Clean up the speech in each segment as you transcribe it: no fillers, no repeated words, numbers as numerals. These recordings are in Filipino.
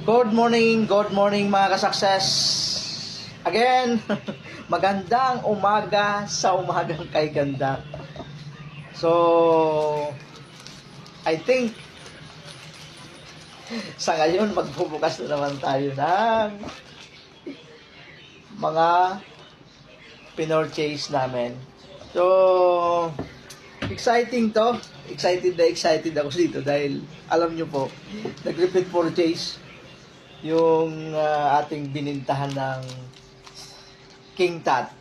Good morning mga ka-success. Again, magandang umaga sa umagang kay ganda. So, I think sa ngayon magbubukas na naman tayo ng mga pinorchase namin. So, exciting to. Excited ako dito dahil alam nyo po, nag-repeat purchase yung ating binintahan ng King Tat.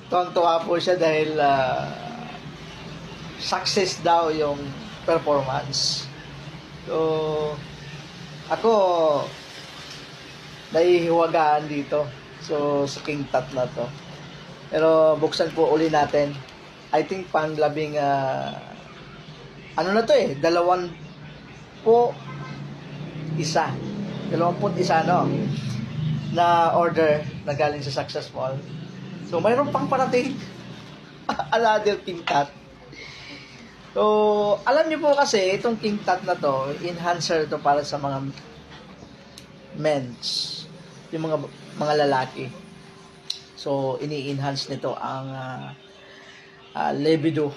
Tuwang-tuwa po siya dahil success daw yung performance. So, ako nahihiwagaan dito. So, sa King Tat na to. Pero buksan po uli natin. I think panglabing ano na to eh, 21 no, na order na galing sa Successful. So mayroon pang parating another King Tat. So alam niyo po kasi itong King Tat na to, enhancer to para sa mga men's, yung mga lalaki. So ini-enhance nito ang libido.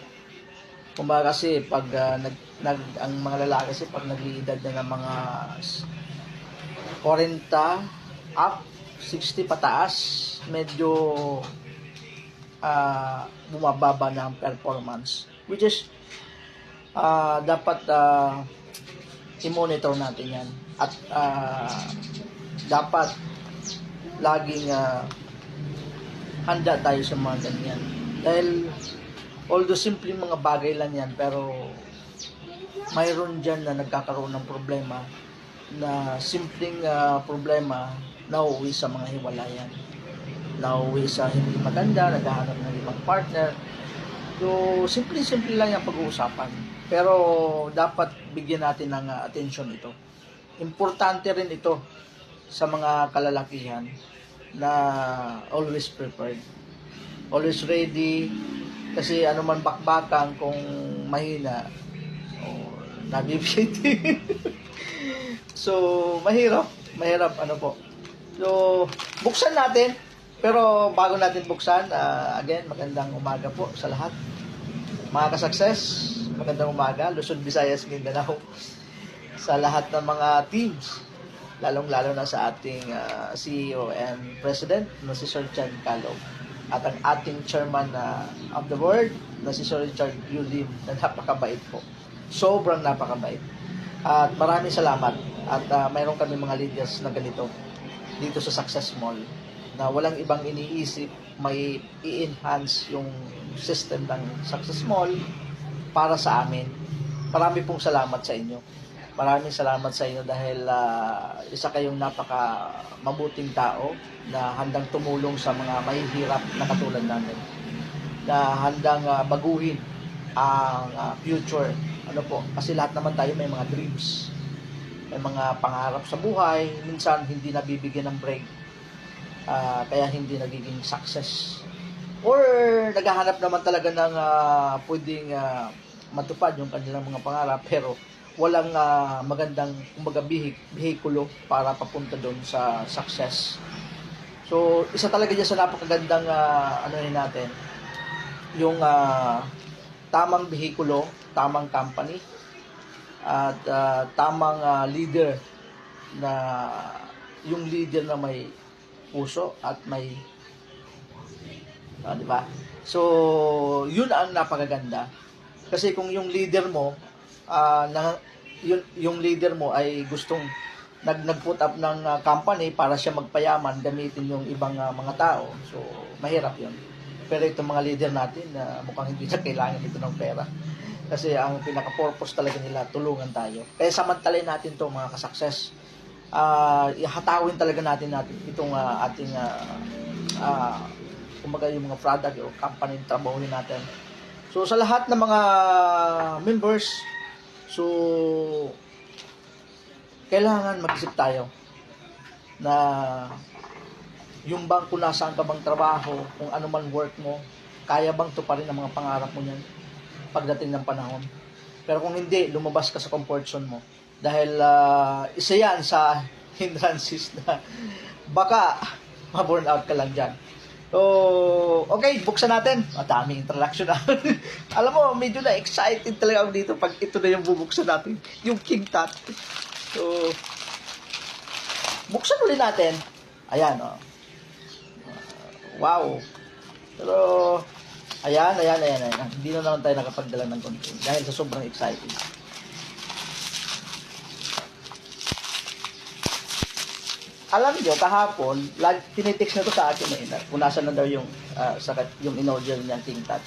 Kumbaga kasi pag ang mga lalaki kasi pag nag-iedad na ng mga 40 up, 60 pataas, medyo bumababa na ang performance, which is dapat i-monitor natin yan at dapat laging handa tayo sa mga ganyan dahil although simpleng mga bagay lang yan, pero mayroon dyan na nagkakaroon ng problema na simpleng problema na uuwi sa mga hiwalayan, na uuwi sa hindi maganda, naghahanap ng ibang partner. So, simple lang yung pag-uusapan. Pero dapat bigyan natin ng attention ito. Importante rin ito sa mga kalalakihan na always prepared, always ready. Kasi ano man bakbakan kung mahina o nabibigay. So, mahirap ano po. So, buksan natin. Pero bago natin buksan, again, magandang umaga po sa lahat. Mga ka-success, magandang umaga. Luzon, Visayas, Mindanao. Sa lahat ng mga teams, lalong-lalo na sa ating CEO and President, na si Sir Chan Calog. At ang ating chairman of the board na si Sir Richard Yulim, na napakabait po. Sobrang napakabait. At maraming salamat. At mayroon kami mga leaders na ganito dito sa Success Mall na walang ibang iniisip, may i-enhance yung system ng Success Mall para sa amin. Marami pong salamat sa inyo. Maraming salamat sa inyo dahil isa kayong napaka mabuting tao na handang tumulong sa mga mahihirap na katulad namin, na handang baguhin ang future. Ano po, kasi lahat naman tayo may mga dreams, may mga pangarap sa buhay. Minsan hindi nabibigyan ng break, kaya hindi nagiging success, or naghahanap naman talaga ng pwedeng matupad yung kanilang mga pangarap, pero walang magandang kumbaga bihikulo para papunta doon sa success. So, isa talaga dyan sa napakagandang natin, yung tamang bihikulo, tamang company, at tamang leader, na yung leader na may puso at may di ba? So, yun ang napakaganda. Kasi kung yung leader mo yung leader mo ay gustong nag-put up ng company para siya magpayaman, gamitin yung ibang mga tao, so mahirap yun. Pero itong mga leader natin mukhang hindi na kailangan ito ng pera, kasi ang pinaka-purpose talaga nila, tulungan tayo. Kaya samantalin natin to mga ka-success. Ihatawin talaga natin itong ating kumbaga yung mga product o company na trabahuin natin. So sa lahat ng mga members, so kailangan mag-isip tayo na yung bang kung nasaan ka bang trabaho, kung ano man work mo, kaya bang tuparin ang mga pangarap mo niyan pagdating ng panahon. Pero kung hindi, lumabas ka sa comfort zone mo. Dahil isa yan sa hindrances na baka ma-burn out ka lang dyan. So, okay, buksan natin. Daming introduction na. Alam mo, medyo na excited talaga ako dito pag ito na yung bubuksan natin. Yung King Tut. So, buksan ulit natin. Ayan, oh. Wow. Pero, ayan. Hindi na naman tayo nakapagdala ng konti dahil sa sobrang excited. Alam nyo, kahapon, tinitext na to sa akin na kung nasa na daw yung, yung in-order niyang King Tut.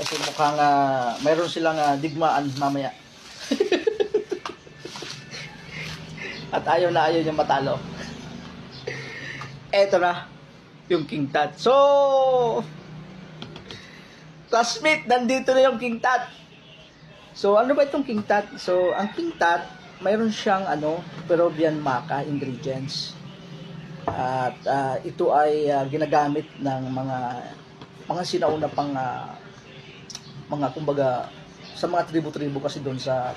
Kasi mukhang mayroon silang digmaan mamaya. At ayaw niya matalo. Eto na, yung King Tut. So, classmate, nandito na yung King Tut. So, ano ba itong King Tut? So, ang King Tut, mayroon siyang Peruvian maca ingredients. At ito ay ginagamit ng mga sinauna pang mga kumbaga sa mga tribu-tribu kasi doon sa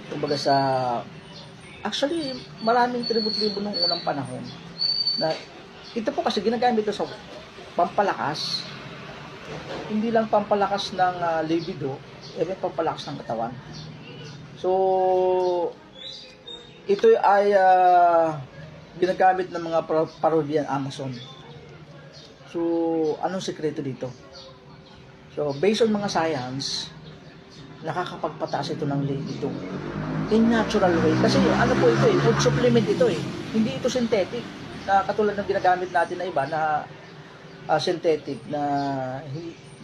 kumbaga sa actually maraming tribu-tribu nung unang panahon na ito po kasi ginagamit ito sa pampalakas, hindi lang pampalakas ng libido, even pampalakas ng katawan. So, ito ay ginagamit ng mga Peruvian Amazon. So, anong sekreto dito? So, based on mga science, nakakapagpataas ito ng libido in natural way. Kasi ano po ito food supplement ito Hindi ito synthetic. Na katulad ng ginagamit natin na iba na synthetic na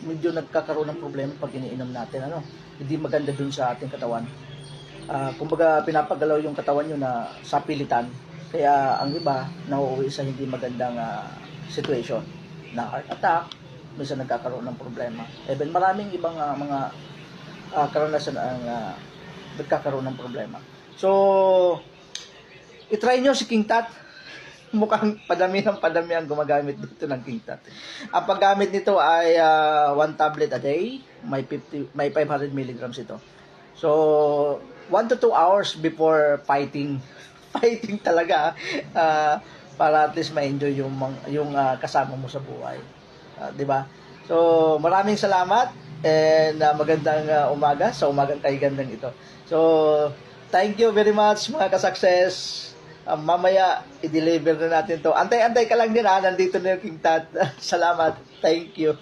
medyo nagkakaroon ng problema pag iniinom natin. Hindi maganda dun sa ating katawan. Kumbaga pinapagalaw yung katawan nyo na sa pilitan. Kaya ang iba nauuwi sa hindi magandang situation. Na heart attack, minsan nagkakaroon ng problema. Even maraming ibang mga karanasan ang nagkakaroon ng problema. So, itry nyo si King Tut. Mukhang padami ang gumagamit dito ng King Tut. Ang paggamit nito ay 1 tablet a day. May 500 milligrams ito. So, 1 to 2 hours before fighting talaga para at least ma-enjoy yung kasama mo sa buhay. 'Di ba? So, maraming salamat and magandang umaga sa umagang kaigandan ito. So, thank you very much mga ka-success. Mamaya i-deliver na natin to. Antay-antay ka lang din nandito na yung King Tut. Salamat. Thank you.